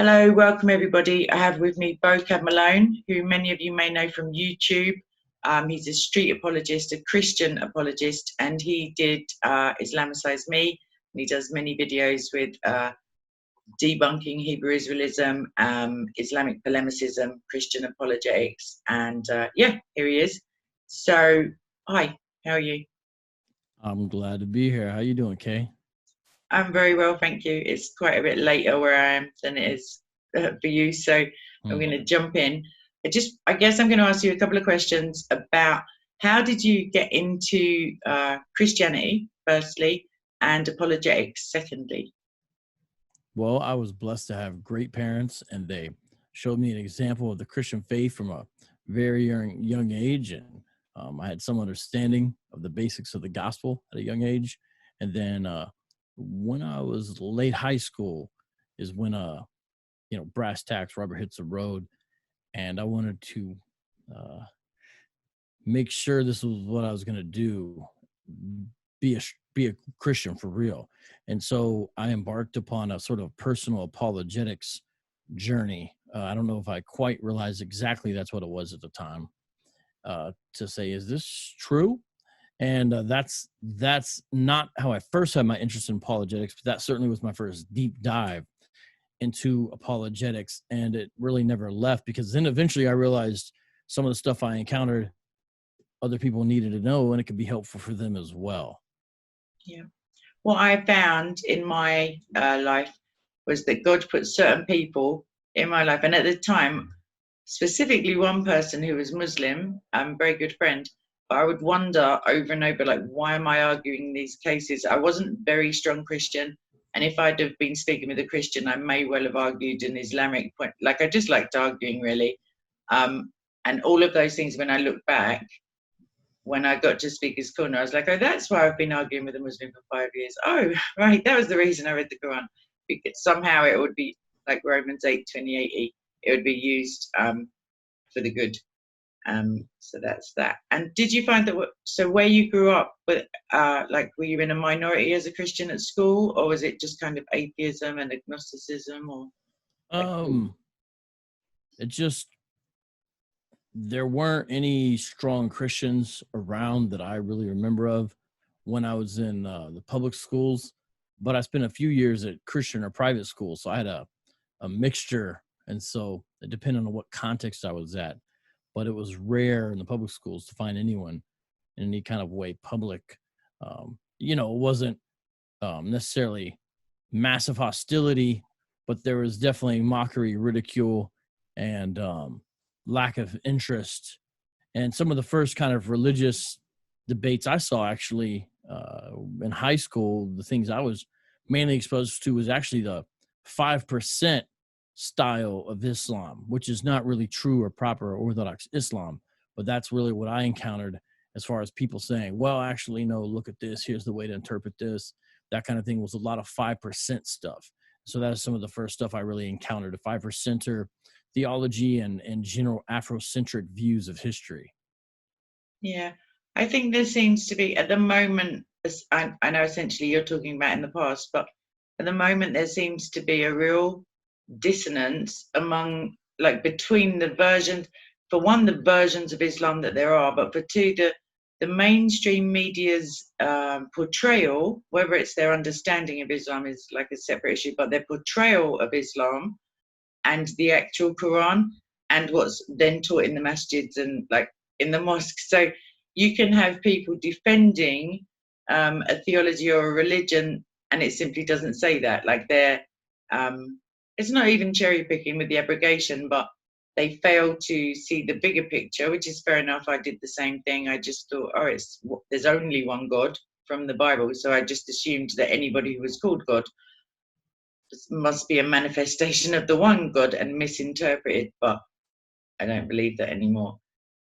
Hello, welcome everybody. I have with me Boca Malone, who many of you may know from YouTube. He's a street apologist, a Christian apologist, and he did Islamicise Me. And he does many videos with debunking Hebrew Israelism, Islamic polemicism, Christian apologetics, and yeah, here he is. So, hi, how are you? I'm glad to be here. How you doing, Kay? I'm very well, thank you. It's quite a bit later where I am than it is for you, so I'm going to jump in. I guess I'm going to ask you a couple of questions about how did you get into Christianity, firstly, and apologetics, secondly. Well, I was blessed to have great parents, and they showed me an example of the Christian faith from a very young age, and I had some understanding of the basics of the gospel at a young age. And then when I was late high school is when brass tacks, rubber hits the road, and I wanted to uh, make sure this was what I was going to do, be a Christian for real. And so I embarked upon a sort of personal apologetics journey. I don't know if I quite realized exactly that's what it was at the time, to say, is this true? And that's not how I first had my interest in apologetics, but that certainly was my first deep dive into apologetics, and it really never left, because then eventually I realized some of the stuff I encountered other people needed to know, and it could be helpful for them as well. Yeah. What I found in my life was that God put certain people in my life, and at the time, specifically one person who was Muslim, a very good friend, but I would wonder over and over, like, why am I arguing these cases? I wasn't very strong Christian, and if I'd have been speaking with a Christian, I may well have argued an Islamic point. Like, I just liked arguing, really. And all of those things, when I look back, when I got to Speaker's Corner, I was like, oh, that's why I've been arguing with a Muslim for 5 years. Oh, right, that was the reason I read the Quran. Because somehow it would be like Romans 8:28, it would be used for the good. So that's that. And did you find that, so where you grew up, with, like, were you in a minority as a Christian at school, or was it just kind of atheism and agnosticism, or? It just, there weren't any strong Christians around that I really remember of when I was in the public schools, but I spent a few years at Christian or private schools, so I had a mixture, and so it depended on what context I was at. But it was rare in the public schools to find anyone in any kind of way public. It wasn't necessarily massive hostility, but there was definitely mockery, ridicule, and lack of interest. And some of the first kind of religious debates I saw actually in high school, the things I was mainly exposed to was actually the 5% style of Islam, which is not really true or proper Orthodox Islam. But that's really what I encountered, as far as people saying, well, actually, no, look at this. Here's the way to interpret this. That kind of thing was a lot of 5% stuff. So that is some of the first stuff I really encountered, a 5%er theology and general Afrocentric views of history. Yeah, I think there seems to be, at the moment, I know essentially you're talking about in the past, but at the moment there seems to be a real dissonance among, like, between the versions, for one, the versions of Islam that there are, but for two, the mainstream media's portrayal, whether it's their understanding of Islam is like a separate issue, but their portrayal of Islam and the actual Quran and what's then taught in the masjids and, like, in the mosque. So you can have people defending a theology or a religion, and it simply doesn't say that. Like, it's not even cherry picking with the abrogation, but they fail to see the bigger picture, which is fair enough. I did the same thing. I just thought, oh, there's only one God from the Bible, so I just assumed that anybody who was called God must be a manifestation of the one God, and misinterpreted, but I don't believe that anymore.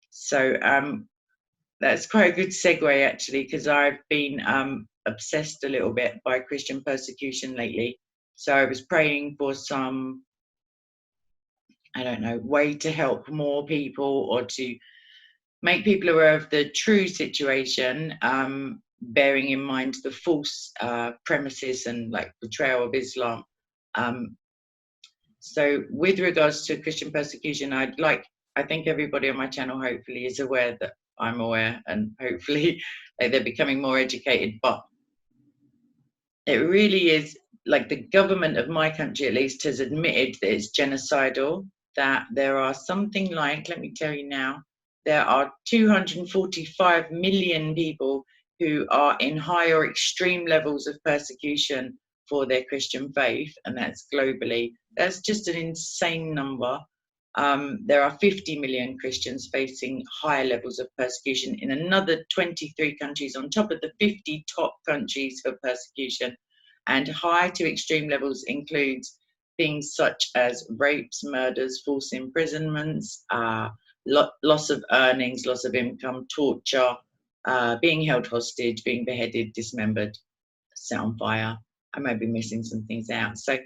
So that's quite a good segue, actually, because I've been obsessed a little bit by Christian persecution lately. So I was praying for some, I don't know, way to help more people or to make people aware of the true situation, bearing in mind the false premises and, like, portrayal of Islam. So with regards to Christian persecution, I think everybody on my channel hopefully is aware that I'm aware, and hopefully like, they're becoming more educated. But it really is like the government of my country, at least, has admitted that it's genocidal, that there are something like, let me tell you now, there are 245 million people who are in high or extreme levels of persecution for their Christian faith, and that's globally. That's just an insane number. There are 50 million Christians facing higher levels of persecution in another 23 countries on top of the 50 top countries for persecution. And high to extreme levels includes things such as rapes, murders, false imprisonments, loss of earnings, loss of income, torture, being held hostage, being beheaded, dismembered, set on fire. I may be missing some things out. So,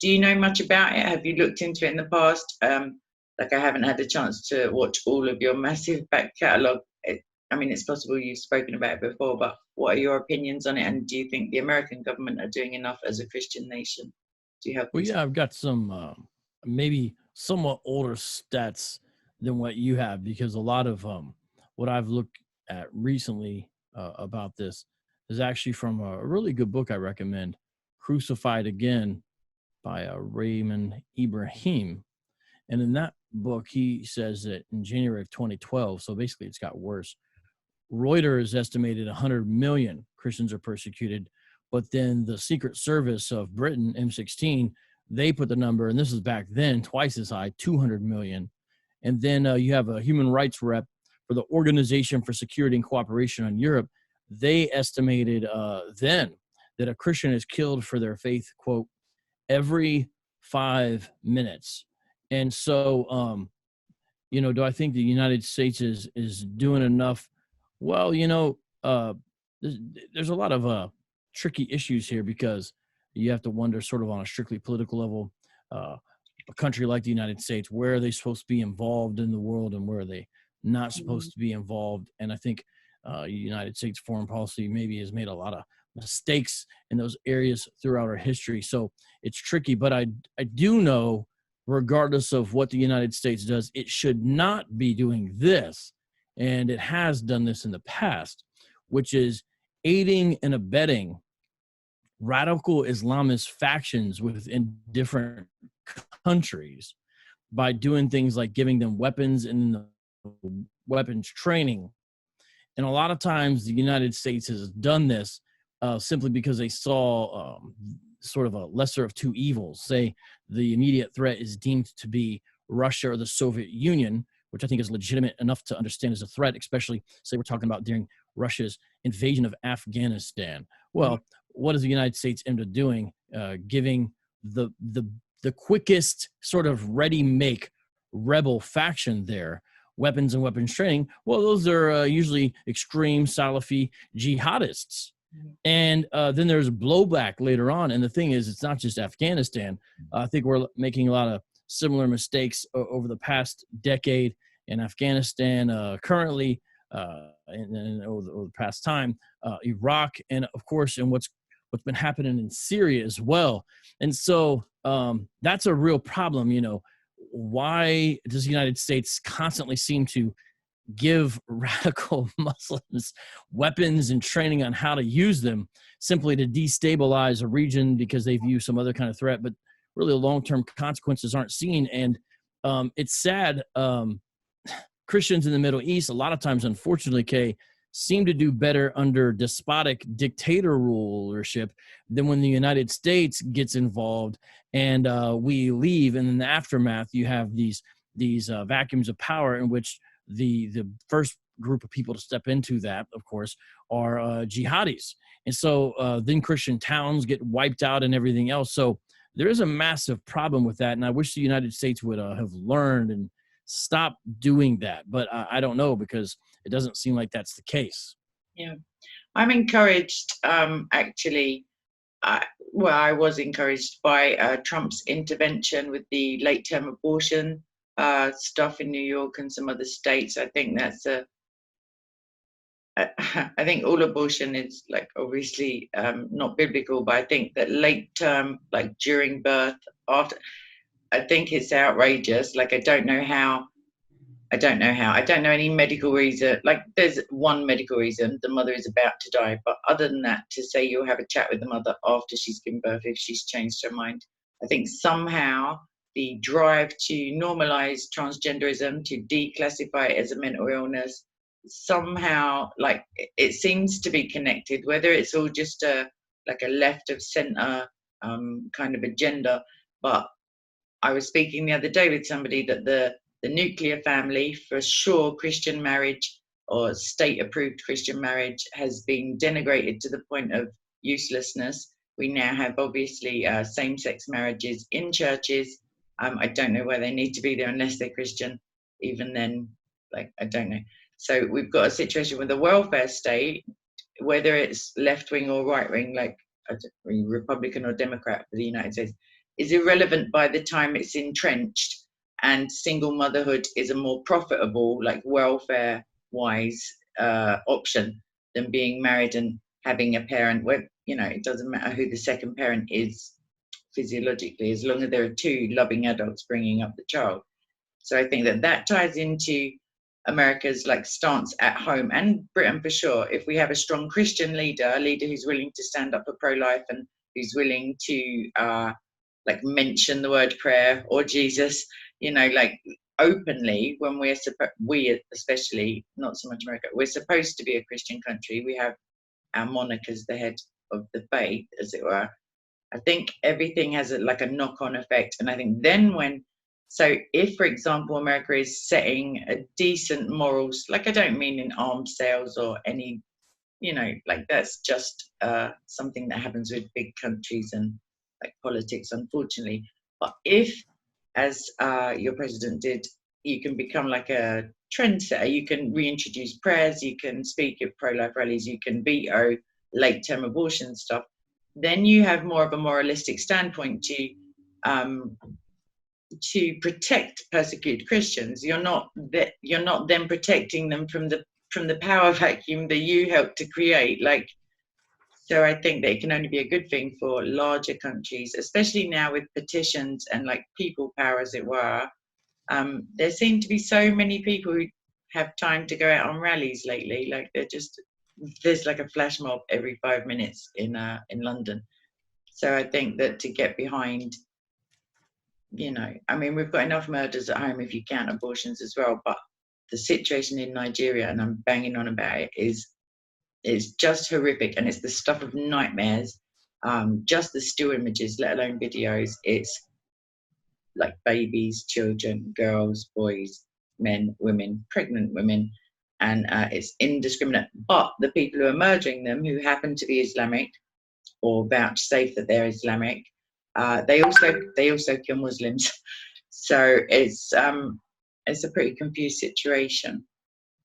do you know much about it? Have you looked into it in the past? Like, I haven't had a chance to watch all of your massive back catalogue. I mean, it's possible you've spoken about it before, but what are your opinions on it? And do you think the American government are doing enough as a Christian nation? Do you have Well, these? yeah, I've got some maybe somewhat older stats than what you have, because a lot of what I've looked at recently about this is actually from a really good book I recommend, Crucified Again by Raymond Ibrahim. And in that book, he says that in January of 2012, so basically it's got worse, Reuters estimated 100 million Christians are persecuted, but then the Secret Service of Britain, M16, they put the number, and this is back then, twice as high, 200 million. And then you have a human rights rep for the Organization for Security and Cooperation on Europe. They estimated then that a Christian is killed for their faith, quote, every 5 minutes. And so, do I think the United States is doing enough? Well, there's a lot of tricky issues here, because you have to wonder, sort of on a strictly political level, uh, a country like the United States, where are they supposed to be involved in the world and where are they not supposed to be involved? And I think United States foreign policy maybe has made a lot of mistakes in those areas throughout our history. So it's tricky, but I do know, regardless of what the United States does, it should not be doing this. And it has done this in the past, which is aiding and abetting radical Islamist factions within different countries by doing things like giving them weapons and weapons training. And a lot of times the United States has done this simply because they saw sort of a lesser of two evils. Say the immediate threat is deemed to be Russia or the Soviet Union, which I think is legitimate enough to understand as a threat, especially, say, we're talking about during Russia's invasion of Afghanistan. Well, what is the United States end up doing? Giving the quickest sort of ready-make rebel faction there weapons and weapons training. Well, those are usually extreme Salafi jihadists. And then there's blowback later on. And the thing is, it's not just Afghanistan. I think we're making a lot of similar mistakes over the past decade in Afghanistan, currently, and over the past time, Iraq, and of course, and what's been happening in Syria as well. And so that's a real problem. Why does the United States constantly seem to give radical Muslims weapons and training on how to use them simply to destabilize a region because they view some other kind of threat, but really the long-term consequences aren't seen? And it's sad. Christians in the Middle East, a lot of times, unfortunately, Kay, seem to do better under despotic dictator rulership than when the United States gets involved and we leave. And in the aftermath, you have these vacuums of power in which the first group of people to step into that, of course, are jihadis. And so then Christian towns get wiped out and everything else. So there is a massive problem with that. And I wish the United States would have learned and stop doing that. But I don't know, because it doesn't seem like that's the case. Yeah, I'm encouraged, actually. I was encouraged by Trump's intervention with the late-term abortion stuff in New York and some other states. I think that's I think all abortion is, like, obviously not biblical, but I think that late term, like during birth, after, I think it's outrageous. Like, I don't know how. I don't know any medical reason. Like, there's one medical reason: the mother is about to die. But other than that, to say you'll have a chat with the mother after she's given birth if she's changed her mind, I think somehow the drive to normalize transgenderism, to declassify it as a mental illness, somehow, like, it seems to be connected. Whether it's all just a like a left of center kind of agenda, but I was speaking the other day with somebody that the nuclear family, for sure, Christian marriage or state approved Christian marriage has been denigrated to the point of uselessness. We now have obviously same sex marriages in churches. I don't know where they need to be there unless they're Christian. Even then, like, I don't know. So we've got a situation with the welfare state, whether it's left wing or right wing, like Republican or Democrat for the United States, is irrelevant by the time it's entrenched, and single motherhood is a more profitable, like, welfare wise option than being married and having a parent where, it doesn't matter who the second parent is physiologically, as long as there are two loving adults bringing up the child. So I think that ties into America's, like, stance at home, and Britain for sure. If we have a strong Christian leader, a leader who's willing to stand up for pro-life and who's willing to like mention the word prayer or Jesus, like, openly, when we especially, not so much America, we're supposed to be a Christian country. We have our monarch as the head of the faith, as it were. I think everything has a knock-on effect. And I think then so if, for example, America is setting a decent morals, like, I don't mean in arms sales or any, like, that's just something that happens with big countries and, like, politics, unfortunately. But if, as your president did, you can become like a trendsetter, you can reintroduce prayers, you can speak at pro-life rallies, you can veto late-term abortion stuff, then you have more of a moralistic standpoint to protect persecuted Christians. You're not then protecting them from the power vacuum that you helped to create. Like, so I think that it can only be a good thing for larger countries, especially now with petitions and, like, people power, as it were. There seem to be so many people who have time to go out on rallies lately. Like, there's like a flash mob every 5 minutes in London. So I think that to get behind, I mean, we've got enough murders at home if you count abortions as well, but the situation in Nigeria, and I'm banging on about it, is just horrific, and it's the stuff of nightmares. Just the still images, let alone videos. It's like babies, children, girls, boys, men, women, pregnant women, and it's indiscriminate. But the people who are murdering them, who happen to be Islamic or vouchsafe that they're Islamic, they also kill Muslims. So it's a pretty confused situation.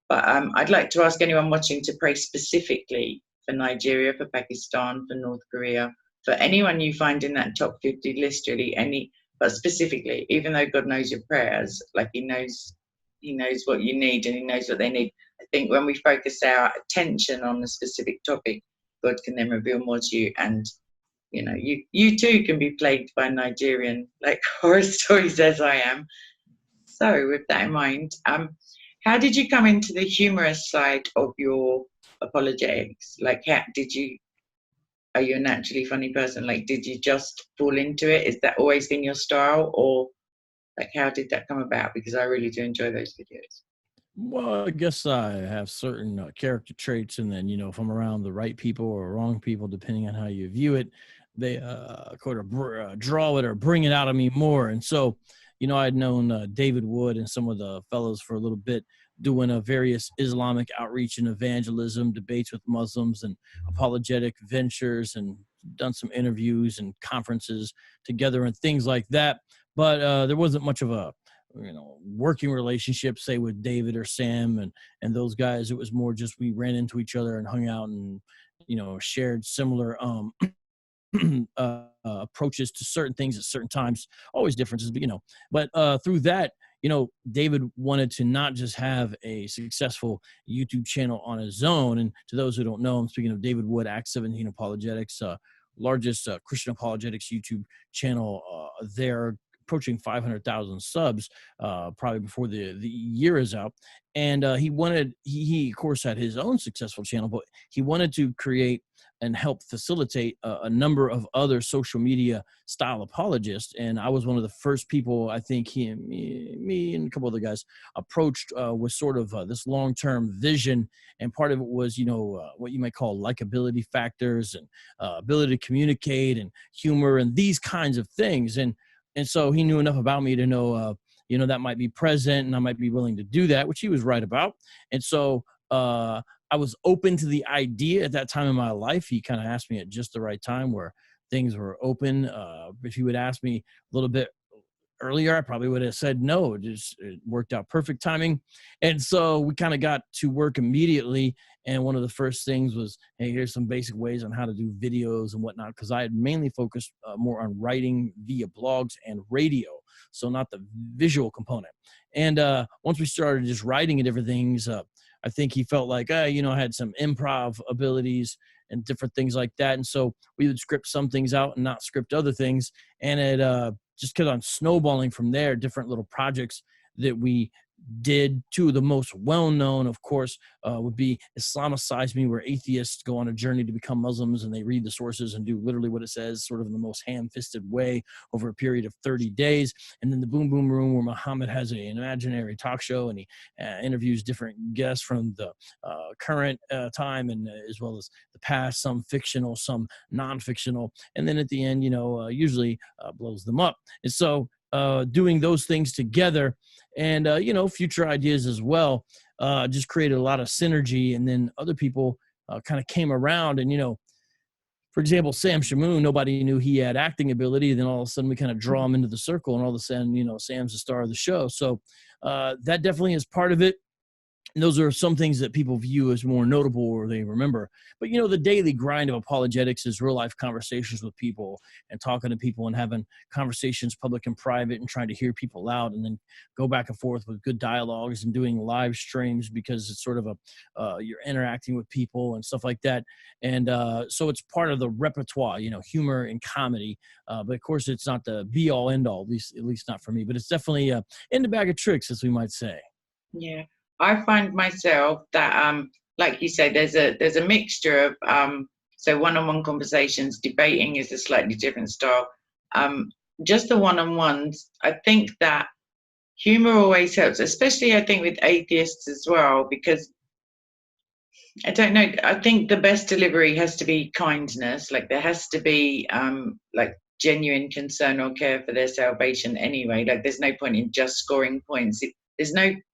But I'd like to ask anyone watching to pray specifically for Nigeria, for Pakistan, for North Korea, for anyone you find in that top 50 list, really, but specifically, even though God knows your prayers, like, He knows what you need and He knows what they need. I think when we focus our attention on a specific topic, God can then reveal more to you, and you too can be plagued by Nigerian, like, horror stories, as I am. So with that in mind, how did you come into the humorous side of your apologetics? Like, are you a naturally funny person? Like, did you just fall into it? Is that always been your style? Or, like, how did that come about? Because I really do enjoy those videos. Well, I guess I have certain character traits, and then if I'm around the right people or wrong people, depending on how you view it, they draw it or bring it out of me more. And so, I'd known David Wood and some of the fellows for a little bit, doing various Islamic outreach and evangelism, debates with Muslims, and apologetic ventures, and done some interviews and conferences together and things like that. But there wasn't much of a working relationship, say, with David or Sam and those guys. It was more just we ran into each other and hung out and shared similar approaches to certain things at certain times. Always differences, but through that, David wanted to not just have a successful YouTube channel on his own. And to those who don't know, I'm speaking of David Wood, Act 17 Apologetics, largest Christian apologetics YouTube channel there, approaching 500,000 subs, probably before the year is out. And he of course had his own successful channel, but he wanted to create and help facilitate a number of other social media style apologists. And I was one of the first people, I think me and a couple other guys approached with sort of this long-term vision. And part of it was, what you might call likability factors and ability to communicate and humor and these kinds of things. And so he knew enough about me to know, that might be present and I might be willing to do that, which he was right about. And so, I was open to the idea at that time in my life. He kind of asked me at just the right time where things were open. If he would ask me a little bit earlier, I probably would have said no. It worked out perfect timing. And so we kind of got to work immediately. And one of the first things was, hey, here's some basic ways on how to do videos and whatnot, because I had mainly focused more on writing via blogs and radio, so not the visual component. And once we started just writing and different things, I think he felt like, I had some improv abilities and different things like that. And so we would script some things out and not script other things. And it just kept on snowballing from there, different little projects that we did. Two of the most well-known, of course, would be Islamicise Me, where atheists go on a journey to become Muslims and they read the sources and do literally what it says, sort of in the most ham-fisted way over a period of 30 days. And then the Boom Boom Room, where Muhammad has an imaginary talk show and he interviews different guests from the current time and as well as the past, some fictional, some non-fictional. And then at the end, usually blows them up. And so doing those things together and, future ideas as well, just created a lot of synergy. And then other people kind of came around and, for example, Sam Shamoon, nobody knew he had acting ability. Then all of a sudden we kind of draw him into the circle and all of a sudden, Sam's the star of the show. So that definitely is part of it. And those are some things that people view as more notable or they remember. But, the daily grind of apologetics is real life conversations with people and talking to people and having conversations public and private and trying to hear people out and then go back and forth with good dialogues and doing live streams because it's sort of you're interacting with people and stuff like that. And so it's part of the repertoire, humor and comedy. But of course, it's not the be all end all, at least not for me. But it's definitely in the bag of tricks, as we might say. Yeah. I find myself that, like you say, there's a mixture of so one-on-one conversations. Debating is a slightly different style. Just the one-on-ones, I think that humor always helps, especially I think with atheists as well, because I don't know. I think the best delivery has to be kindness. Like there has to be like genuine concern or care for their salvation anyway. Like there's no point in just scoring points.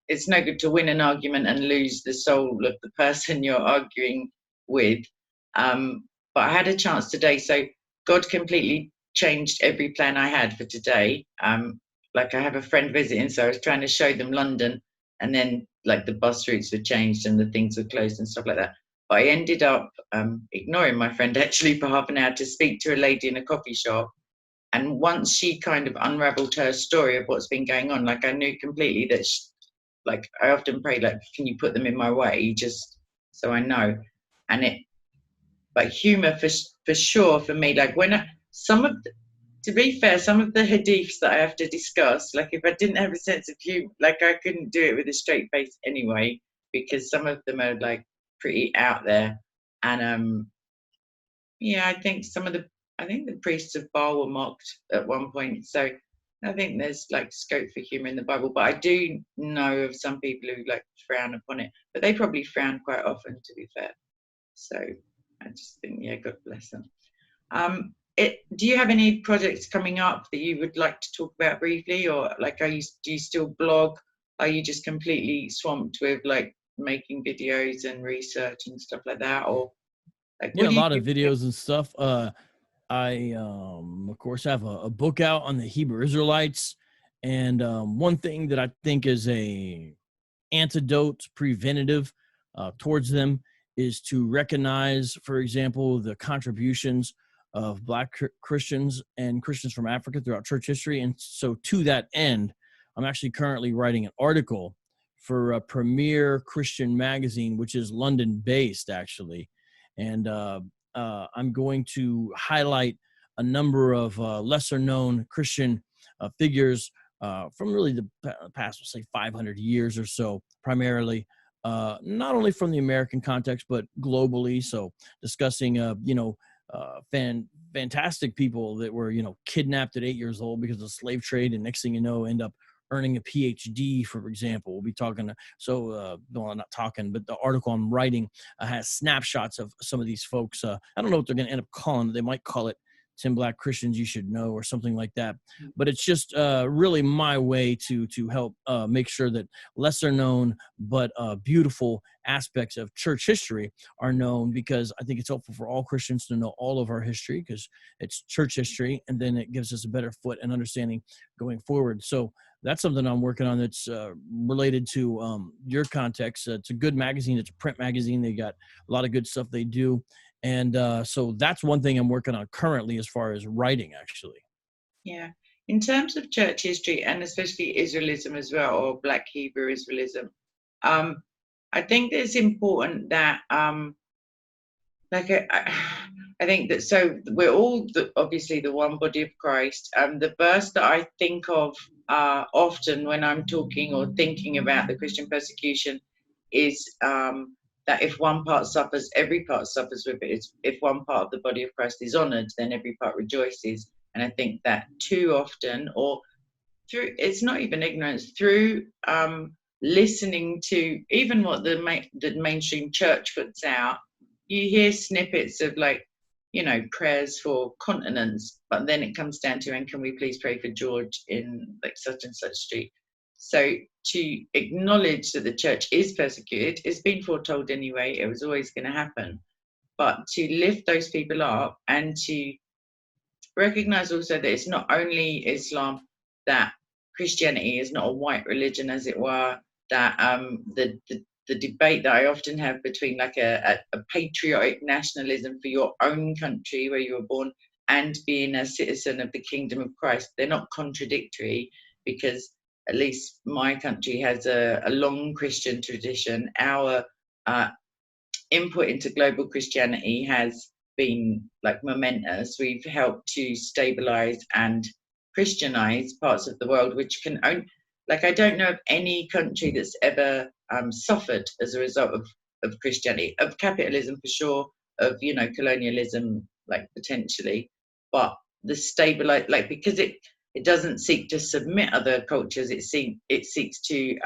It's no good to win an argument and lose the soul of the person you're arguing with. But I had a chance today. So God completely changed every plan I had for today. Like I have a friend visiting, so I was trying to show them London, and then like the bus routes were changed and the things were closed and stuff like that. But I ended up ignoring my friend actually for half an hour to speak to a lady in a coffee shop. And once she kind of unraveled her story of what's been going on, like I knew completely that like I often pray, like, can you put them in my way, just so I know. And but humor for sure for me. Like to be fair, some of the hadiths that I have to discuss, like if I didn't have a sense of humor, like I couldn't do it with a straight face anyway, because some of them are like pretty out there. And yeah, I think the priests of Baal were mocked at one point. So I think there's like scope for humor in the Bible, but I do know of some people who like frown upon it, but they probably frown quite often, to be fair. So I just think, yeah, God bless them. Do you have any projects coming up that you would like to talk about briefly, or like, do you still blog? Are you just completely swamped with like making videos and research and stuff like that, or like Yeah, a lot of videos and stuff. I, of course, have a book out on the Hebrew Israelites. And one thing that I think is a antidote preventative towards them is to recognize, for example, the contributions of Black Christians and Christians from Africa throughout church history. And so to that end, I'm actually currently writing an article for a premier Christian magazine, which is London-based, actually. And I'm going to highlight a number of lesser-known Christian figures from really the past, we'll say 500 years or so, primarily, not only from the American context, but globally. So discussing, fantastic people that were, kidnapped at 8 years old because of the slave trade. And next thing you know, end up earning a PhD, for example. We'll be talking. No, I'm not talking, but the article I'm writing has snapshots of some of these folks. I don't know what they're going to end up calling it. They might call it 10 Black Christians You Should Know or something like that. But it's just really my way to help make sure that lesser known but beautiful aspects of church history are known, because I think it's helpful for all Christians to know all of our history, because it's church history, and then it gives us a better foot and understanding going forward. So that's something I'm working on that's related to your context. It's a good magazine. It's a print magazine. They got a lot of good stuff they do. And so that's one thing I'm working on currently as far as writing, actually. Yeah. In terms of church history, and especially Israelism as well, or Black Hebrew Israelism, I think it's important that, I think that, so we're all obviously the one body of Christ. The verse that I think of often when I'm talking or thinking about the Christian persecution is that if one part suffers, every part suffers with it. If one part of the body of Christ is honored, then every part rejoices. And I think that too often, or through, it's not even ignorance, through listening to even what the mainstream church puts out, you hear snippets of, like, prayers for continents, but then it comes down to, and can we please pray for George in like such and such street. So to acknowledge that the church is persecuted, it's been foretold anyway, it was always going to happen, but to lift those people up and to recognize also that it's not only Islam, that Christianity is not a white religion, as it were, that the debate that I often have between like a patriotic nationalism for your own country where you were born and being a citizen of the kingdom of Christ, they're not contradictory, because at least my country has a long Christian tradition. Our input into global Christianity has been like momentous. We've helped to stabilize and Christianize parts of the world, which can only, like, I don't know of any country that's ever suffered as a result of Christianity, of capitalism for sure, of colonialism, like potentially, but the stabilize, like, because it doesn't seek to submit other cultures, it seeks to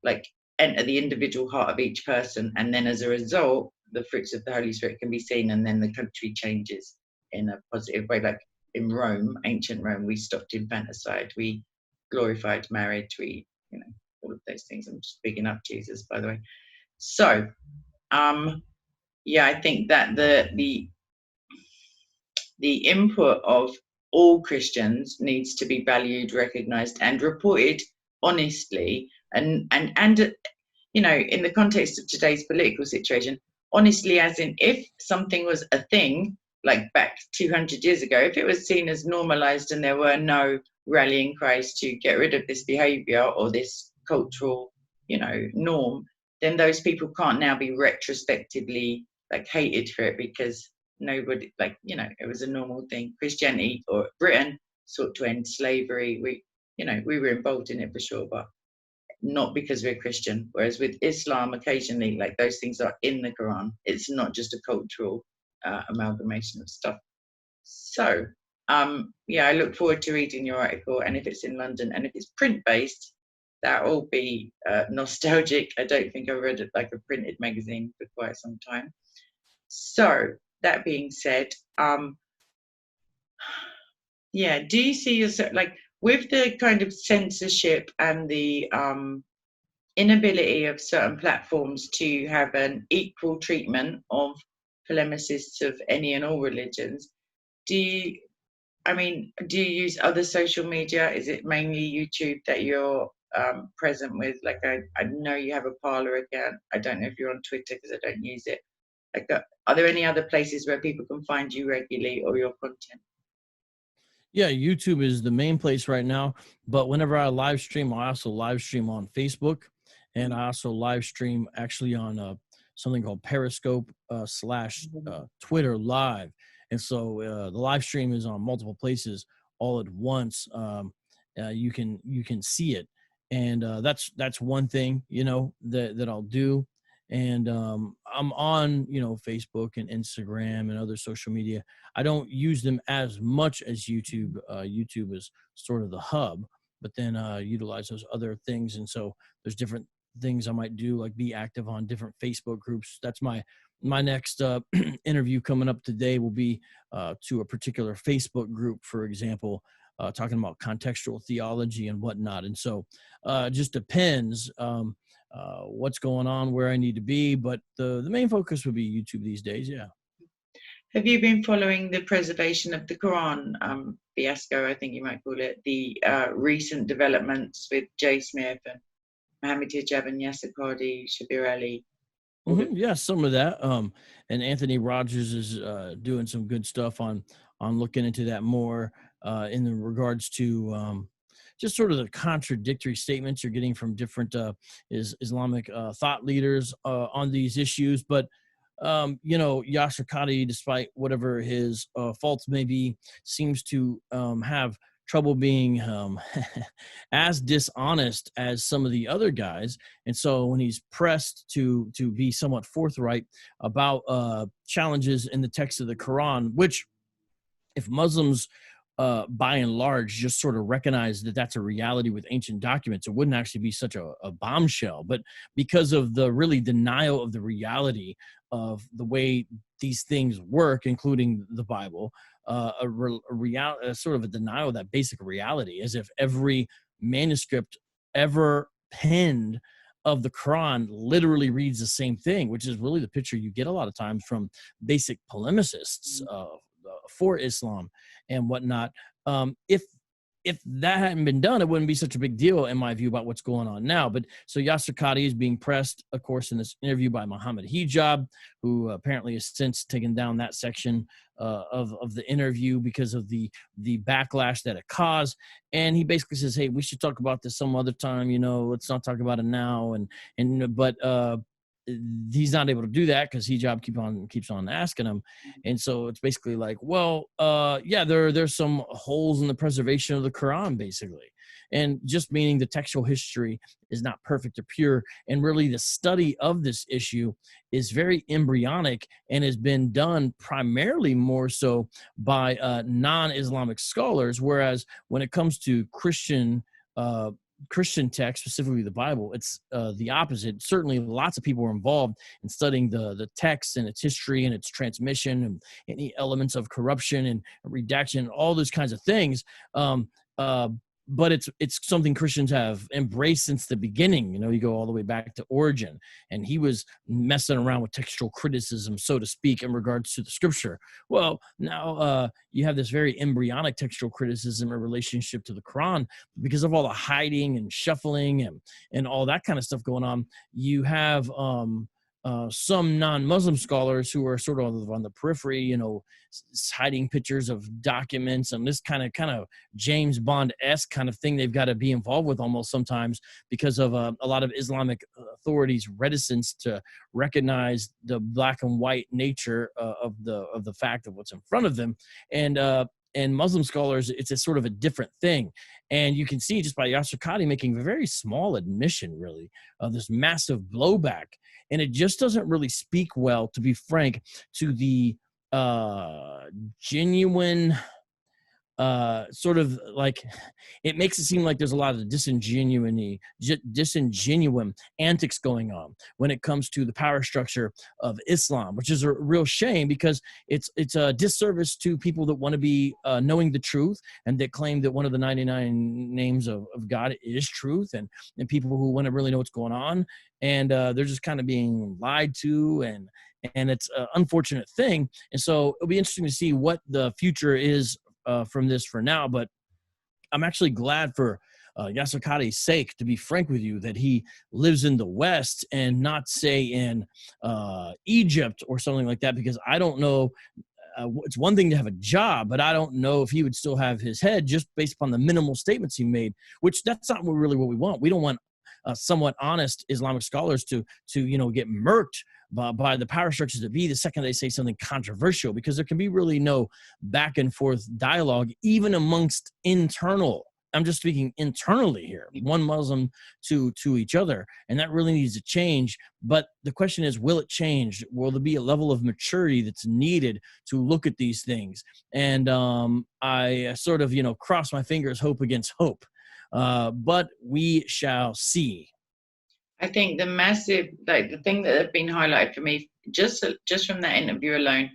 like enter the individual heart of each person, and then as a result the fruits of the Holy Spirit can be seen, and then the country changes in a positive way. Like in Rome, ancient Rome, we stopped infanticide, we glorified marriage, we all of those things. I'm just bigging up Jesus, by the way. So yeah, I think that the input of all Christians needs to be valued, recognized, and reported honestly, and in the context of today's political situation, honestly, as in, if something was a thing like back 200 years ago, if it was seen as normalized and there were no rallying cries to get rid of this behavior or this cultural norm, then those people can't now be retrospectively like hated for it, because nobody, like, it was a normal thing. Christianity, or Britain, sought to end slavery. We were involved in it for sure, but not because we're Christian. Whereas with Islam, occasionally, like, those things are in the Quran. It's not just a cultural amalgamation of stuff. So yeah, I look forward to reading your article, and if it's in London and if it's print based, that will be nostalgic. I don't think I've read like a printed magazine for quite some time. So that being said, yeah, do you see yourself, like, with the kind of censorship and the inability of certain platforms to have an equal treatment of polemicists of any and all religions, do you use other social media? Is it mainly YouTube that you're present with? Like, I know you have a Parler account. I don't know if you're on Twitter, because I don't use it. Like, are there any other places where people can find you regularly or your content? Yeah, YouTube is the main place right now. But whenever I live stream, I also live stream on Facebook, and I also live stream actually on something called Periscope / Twitter Live. And so the live stream is on multiple places all at once, you can see it. And that's one thing, that I'll do. And I'm on, Facebook and Instagram and other social media. I don't use them as much as YouTube. YouTube is sort of the hub, but then utilize those other things. And so there's different things I might do, like be active on different Facebook groups. That's my next interview coming up today will be to a particular Facebook group, for example, talking about contextual theology and whatnot. And so it just depends what's going on, where I need to be. But the main focus would be YouTube these days. Yeah. Have you been following the preservation of the Quran fiasco, I think you might call it, the recent developments with Jay Smith and Mohammed Hijab and Yasser Qadi, Shabir Ali? Yeah, some of that. And Anthony Rogers is doing some good stuff on looking into that more in the regards to just sort of the contradictory statements you're getting from different Islamic thought leaders on these issues. But Yasser Qadi, despite whatever his faults may be, seems to have trouble being as dishonest as some of the other guys. And so when he's pressed to be somewhat forthright about challenges in the text of the Quran, which if Muslims by and large just sort of recognize that that's a reality with ancient documents, it wouldn't actually be such a bombshell. But because of the really denial of the reality of the way these things work, including the Bible, sort of a denial of that basic reality, as if every manuscript ever penned of the Quran literally reads the same thing, which is really the picture you get a lot of times from basic polemicists for Islam and whatnot. If that hadn't been done, it wouldn't be such a big deal, in my view, about what's going on now. But so Yasser Qadi is being pressed, of course, in this interview by Mohammed Hijab, who apparently has since taken down that section of the interview because of the backlash that it caused. And he basically says, hey, we should talk about this some other time, let's not talk about it now. But he's not able to do that because Hijab keeps on asking him. And so it's basically like, well, there's some holes in the preservation of the Quran, basically. And just meaning the textual history is not perfect or pure. And really the study of this issue is very embryonic and has been done primarily more so by non-Islamic scholars. Whereas when it comes to Christian text, specifically the Bible, it's the opposite. Certainly lots of people are involved in studying the text and its history and its transmission and any elements of corruption and redaction, all those kinds of things. But it's something Christians have embraced since the beginning. You go all the way back to Origen, and he was messing around with textual criticism, so to speak, in regards to the scripture. Well, now you have this very embryonic textual criticism in relationship to the Quran because of all the hiding and shuffling and all that kind of stuff going on. You have some non-Muslim scholars who are sort of on the periphery, hiding pictures of documents and this kind of James Bond-esque kind of thing they've got to be involved with almost sometimes because of a lot of Islamic authorities' reticence to recognize the black and white nature of the fact of what's in front of them. And Muslim scholars, it's a sort of a different thing. And you can see just by Yasser Qadi making a very small admission, really, of this massive blowback. And it just doesn't really speak well, to be frank, to the genuine sort of like, it makes it seem like there's a lot of disingenuine antics going on when it comes to the power structure of Islam, which is a real shame because it's a disservice to people that want to be knowing the truth and that claim that one of the 99 names of God is truth, and people who want to really know what's going on, and they're just kind of being lied to, and it's an unfortunate thing. And so it'll be interesting to see what the future is from this for now. But I'm actually glad for Yasser Qadi's sake, to be frank with you, that he lives in the West and not, say, in Egypt or something like that, because I don't know. It's one thing to have a job, but I don't know if he would still have his head just based upon the minimal statements he made, which that's not really what we want. We don't want somewhat honest Islamic scholars to get murked by the power structures that be the second they say something controversial, because there can be really no back and forth dialogue, even amongst internal. I'm just speaking internally here, one Muslim to each other, and that really needs to change. But the question is, will it change? Will there be a level of maturity that's needed to look at these things? And I sort of, cross my fingers, hope against hope. But we shall see. I think the thing that have been highlighted for me, just from that interview alone,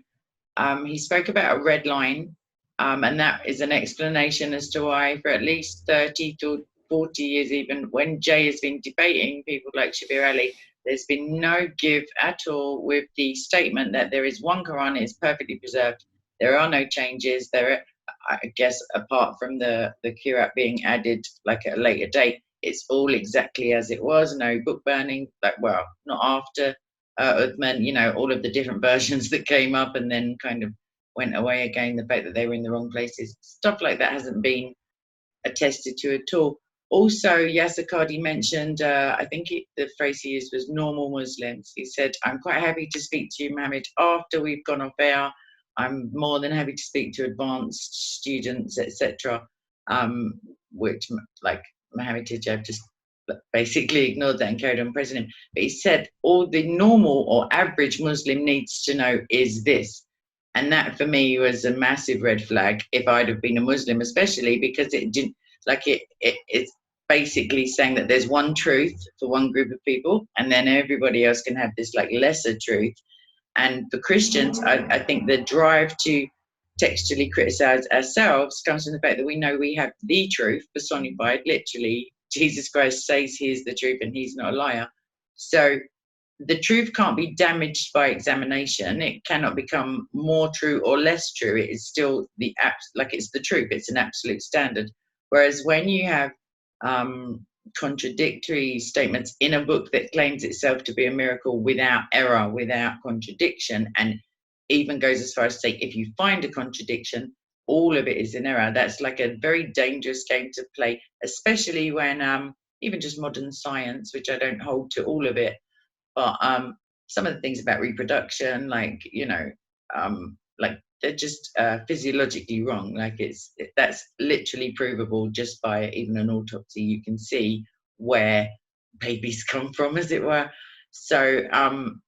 he spoke about a red line, and that is an explanation as to why for at least 30 to 40 years, even when Jay has been debating people like Shabir Ali, there's been no give at all with the statement that there is one Quran, it's perfectly preserved. There are no changes. I guess, apart from the Qur'an being added like at a later date, it's all exactly as it was. No book burning, not after Uthman, all of the different versions that came up and then kind of went away again, the fact that they were in the wrong places, stuff like that hasn't been attested to at all. Also, Yasser Qadi mentioned, I think the phrase he used was normal Muslims. He said, I'm quite happy to speak to you, Mohammed, after we've gone off air. I'm more than happy to speak to advanced students, etc. Which, like, Mohammed Tijab just basically ignored that and carried on praising him. But he said, all the normal or average Muslim needs to know is this. And that for me was a massive red flag if I'd have been a Muslim, especially because it didn't, it's basically saying that there's one truth for one group of people and then everybody else can have this like lesser truth. And for Christians, I think the drive to textually criticize ourselves comes from the fact that we know we have the truth personified, literally. Jesus Christ says he is the truth and he's not a liar. So the truth can't be damaged by examination. It cannot become more true or less true. It is still it's the truth. It's an absolute standard. Whereas when you have contradictory statements in a book that claims itself to be a miracle without error, without contradiction, and even goes as far as to say, if you find a contradiction, all of it is in error. That's like a very dangerous game to play, especially when even just modern science, which I don't hold to all of it, but some of the things about reproduction, like they're just physiologically wrong. Like that's literally provable just by even an autopsy. You can see where babies come from, as it were. So I'm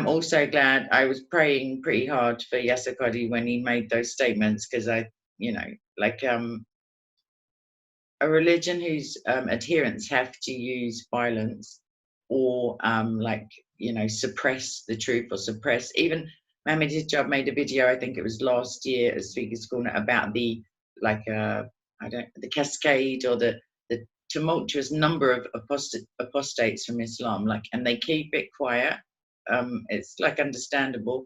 also glad. I was praying pretty hard for Yasser Qadi when he made those statements, because a religion whose adherents have to use violence or suppress the truth or suppress. Even Mohammed Hijab made a video, I think it was last year at Speaker's Corner, about the cascade or the tumultuous number of apostates from Islam, and they keep it quiet. It's understandable.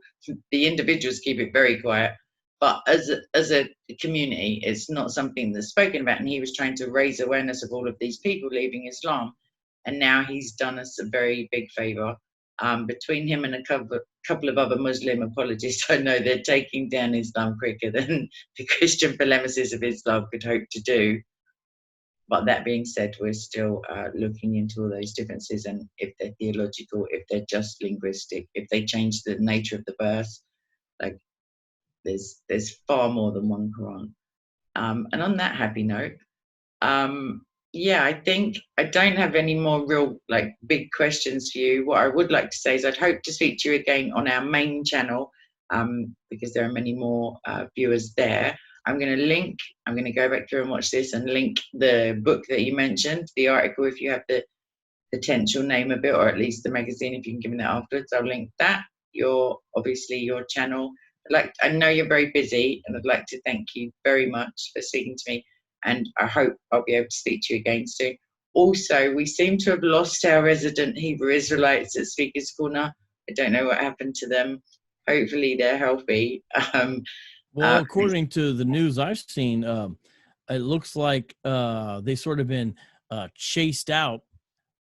The individuals keep it very quiet, but as a community, it's not something that's spoken about. And he was trying to raise awareness of all of these people leaving Islam, and now he's done us a very big favor. Between him and a couple of other Muslim apologists, I know they're taking down Islam quicker than the Christian polemicists of Islam could hope to do. But that being said, we're still looking into all those differences, and if they're theological, if they're just linguistic, if they change the nature of the verse, there's far more than one Quran. And on that happy note, I think I don't have any more real big questions for you. What I would like to say is I'd hope to speak to you again on our main channel, because there are many more viewers there. I'm going to go back through and watch this and link the book that you mentioned, the article, if you have the potential name of it, or at least the magazine, if you can give me that afterwards. I'll link that. Your channel. I know you're very busy, and I'd like to thank you very much for speaking to me, and I hope I'll be able to speak to you again soon. Also, we seem to have lost our resident Hebrew Israelites at Speaker's Corner. I don't know what happened to them. Hopefully they're healthy. Well, according to the news I've seen, it looks like they sort of been chased out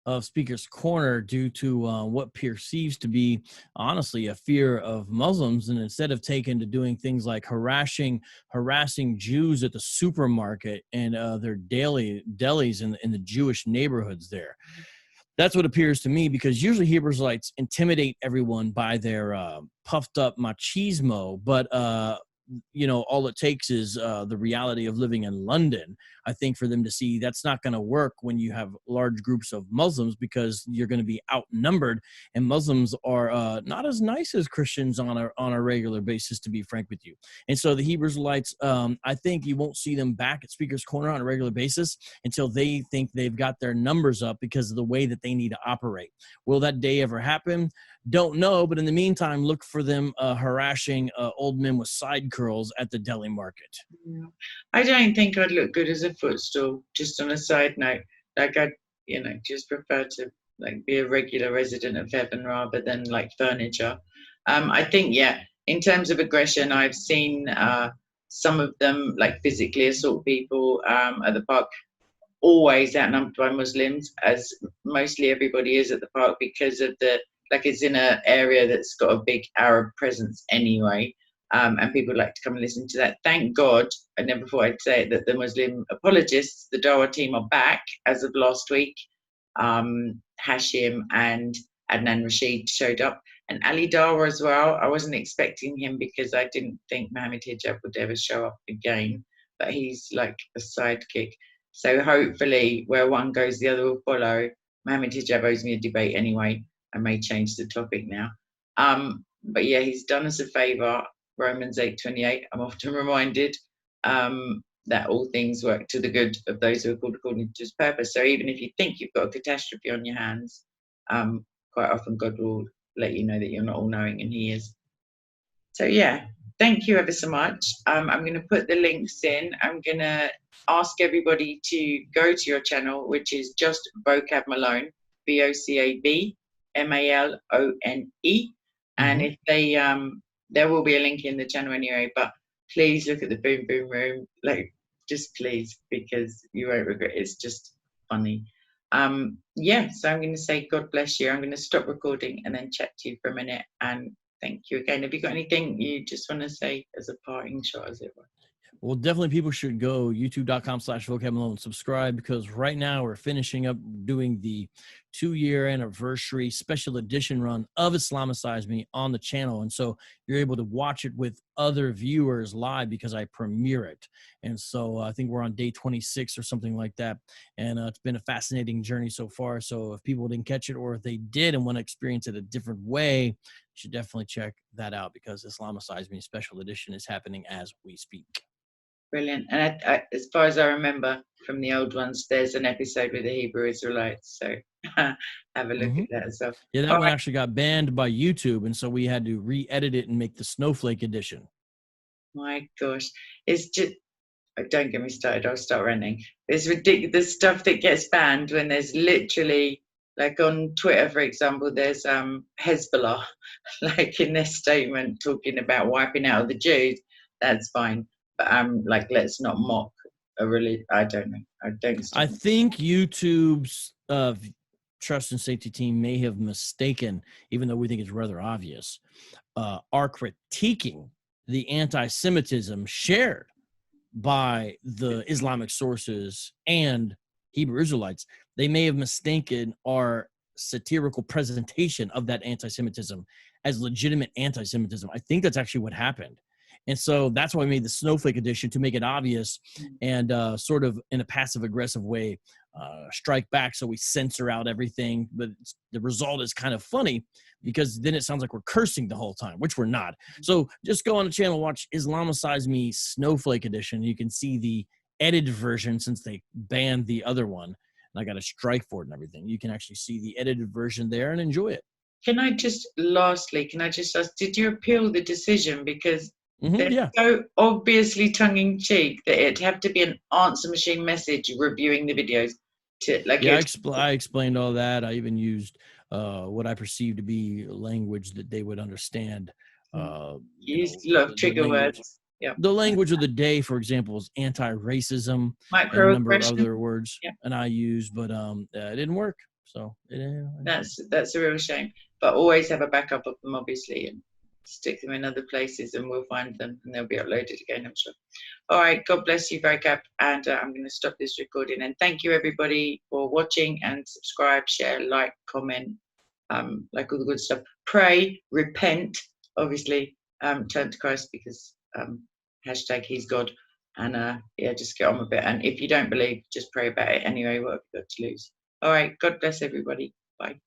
of Speaker's Corner due to what perceives to be, honestly, a fear of Muslims. And instead of taking to doing things like harassing Jews at the supermarket and their daily delis in the Jewish neighborhoods there. That's what appears to me, because usually Hebrew Israelites intimidate everyone by their puffed up machismo, but all it takes is the reality of living in London, I think, for them to see that's not going to work when you have large groups of Muslims, because you're going to be outnumbered, and Muslims are not as nice as Christians on a regular basis, to be frank with you. And so the Hebrew Israelites, I think you won't see them back at Speaker's Corner on a regular basis until they think they've got their numbers up because of the way that they need to operate. Will that day ever happen? Don't know, but in the meantime, look for them harassing old men with side curls at the deli market. Yeah. I don't think I'd look good as a footstool. Just on a side note, like I'd, just prefer to like be a regular resident of heaven rather than like furniture. I think, yeah, in terms of aggression, I've seen some of them like physically assault people at the park, always outnumbered by Muslims, as mostly everybody is at the park because of it's in an area that's got a big Arab presence anyway. And people like to come and listen to that. Thank God, I never thought I'd say it, that the Muslim apologists, the Dawa team, are back as of last week. Hashim and Adnan Rashid showed up, and Ali Dawa as well. I wasn't expecting him because I didn't think Mohammed Hijab would ever show up again, but he's like a sidekick. So hopefully where one goes, the other will follow. Mohammed Hijab owes me a debate anyway. I may change the topic now. But yeah, he's done us a favour. Romans 8:28, I'm often reminded that all things work to the good of those who are called according to his purpose. So even if you think you've got a catastrophe on your hands, quite often God will let you know that you're not all-knowing, and he is. So yeah, thank you ever so much. I'm going to put the links in. I'm going to ask everybody to go to your channel, which is just Vocab Malone, VOCAB MALONE. And if they there will be a link in the channel anyway, but please look at the Boom Boom Room, like, just please, because you won't regret it. It's just funny. So I'm going to say God bless you. I'm going to stop recording and then chat to you for a minute, and thank you again. Have you got anything you just want to say as a parting shot, as it were? Well, definitely people should go youtube.com/vocabmalone, subscribe, because right now we're finishing up doing the 2-year anniversary special edition run of Islamicise Me on the channel. And so you're able to watch it with other viewers live because I premiere it. And so I think we're on day 26 or something like that. And it's been a fascinating journey so far. So if people didn't catch it, or if they did and want to experience it a different way, you should definitely check that out, because Islamicise Me special edition is happening as we speak. Brilliant. And as far as I remember from the old ones, there's an episode with the Hebrew Israelites. So have a look at that as well. Yeah, that one actually got banned by YouTube, and so we had to re-edit it and make the Snowflake edition. My gosh. It's just, don't get me started, I'll start ranting. There's ridiculous stuff that gets banned when there's literally, like on Twitter, for example, there's Hezbollah, like in their statement talking about wiping out the Jews. That's fine. But let's not mock a religion. I don't know. I think YouTube's trust and safety team may have mistaken, even though we think it's rather obvious, are critiquing the anti-Semitism shared by the Islamic sources and Hebrew Israelites. They may have mistaken our satirical presentation of that anti-Semitism as legitimate anti-Semitism. I think that's actually what happened. And so that's why I made the Snowflake edition, to make it obvious and sort of in a passive aggressive way strike back. So we censor out everything. But the result is kind of funny, because then it sounds like we're cursing the whole time, which we're not. So just go on the channel, watch Islamicise Me Snowflake edition. You can see the edited version, since they banned the other one. And I got a strike for it and everything. You can actually see the edited version there and enjoy it. Lastly, can I just ask, did you appeal the decision? Because they're so obviously tongue-in-cheek that it'd have to be an answer machine message reviewing the videos. I explained all that. I even used what I perceived to be language that they would understand. Used a lot of trigger words. Yeah. The language of the day, for example, is anti-racism, and a number of other words, and I used, but it didn't work. So that's a real shame. But always have a backup of them, obviously, and stick them in other places, and we'll find them, and they'll be uploaded again, I'm sure. All right, God bless you, Vocab, and I'm going to stop this recording. And thank you, everybody, for watching, and subscribe, share, like, comment, like all the good stuff. Pray, repent, obviously, turn to Christ, because hashtag He's God. And yeah, just get on with it. And if you don't believe, just pray about it anyway. What have you got to lose? All right, God bless everybody. Bye.